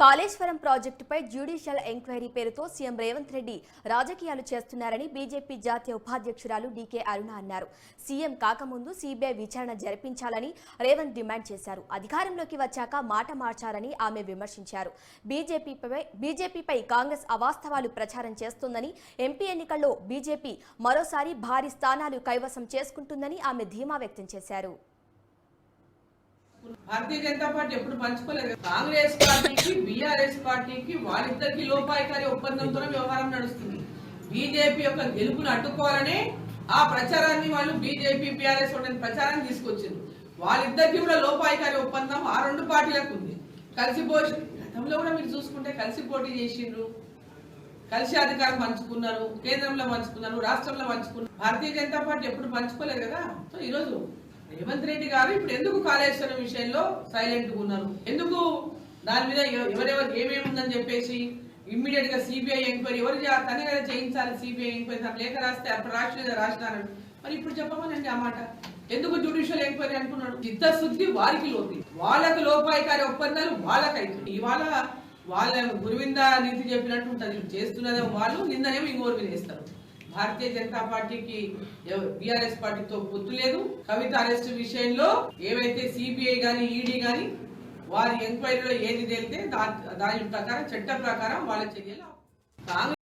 కాళేశ్వరం ప్రాజెక్టుపై judicial enquiry పేరుతో CM Revanth Reddy రాజకీయాలు చేస్తున్నారని బీజేపీ జాతీయ ఉపాధ్యక్షురాలు డీకే అరుణ అన్నారు. సీఎం కాకముందు సీబీఐ విచారణ జరిపించాలని రేవంత్ డిమాండ్ చేశారు. అధికారంలోకి వచ్చాక మాట మార్చారని ఆమె విమర్శించారు. బీజేపీపై కాంగ్రెస్ అవాస్తవాలు ప్రచారం చేస్తోందని, ఎంపీ ఎన్నికల్లో బీజేపీ మరోసారి భారీ స్థానాలు కైవసం చేసుకుంటుందని ఆమె ధీమా వ్యక్తం చేశారు. భారతీయ జనతా పార్టీ ఎప్పుడు పంచుకోలేదు. కాంగ్రెస్ పార్టీకి బీఆర్ఎస్ పార్టీకి వారిద్దరికి లోపాయికారి ఒప్పందంతో వ్యవహారం నడుస్తుంది. బీజేపీ యొక్క గెలుపును అడ్డుకోవాలనే ఆ ప్రచారాన్ని వాళ్ళు బీజేపీ బీఆర్ఎస్ ప్రచారాన్ని తీసుకొచ్చారు. వాళ్ళిద్దరికి కూడా లోపాయికారి ఒప్పందం ఆ రెండు పార్టీలకు ఉంది. కలిసి గతంలో కూడా మీరు చూసుకుంటే కలిసి పోటీ చేసిండ్రు, కలిసి అధికారం పంచుకున్నారు, కేంద్రంలో పంచుకున్నారు, రాష్ట్రంలో పంచుకున్నారు. భారతీయ జనతా పార్టీ ఎప్పుడు పంచుకోలేదు కదా. సో ఈరోజు రేవంత్ రెడ్డి గారు ఇప్పుడు ఎందుకు కాళేశ్వరం విషయంలో సైలెంట్ గా ఉన్నారు, ఎందుకు దాని మీద ఎవరెవరు ఏమేమి ఉందని చెప్పేసి ఇమ్మీడియట్ గా సిబిఐ ఎంక్వైరీ ఎవరు తనే కదా చేయించాలి. సిబిఐ ఎంక్వైరీ తన లేఖ రాస్తే అప్పుడు రాసినారు, మరి ఇప్పుడు చెప్పమనండి ఆ మాట. ఎందుకు జ్యుడిషియల్ ఎంక్వైరీ అనుకున్నాడు? చిత్తశుద్ధి వారికి లోపి, వాళ్ళకు లోపాయికారి ఒప్పందాలు వాళ్ళకైతుంది. ఇవాళ వాళ్ళ గురువింద నీతి చెప్పినట్టు ఉంటుంది. చేస్తున్నదేమో వాళ్ళు, నిందనేమో ఇంకోరు మీద వేస్తారు. భారతీయ జనతా పార్టీకి బీఆర్ఎస్ పార్టీతో పొత్తు లేదు. కవిత అరెస్ట్ విషయంలో ఏవైతే సిబిఐ గాని ఈడీ గాని వారి ఎంక్వైరీలో ఏది తేలితే దాని ప్రకారం చట్ట ప్రకారం వాళ్ళ చర్యలు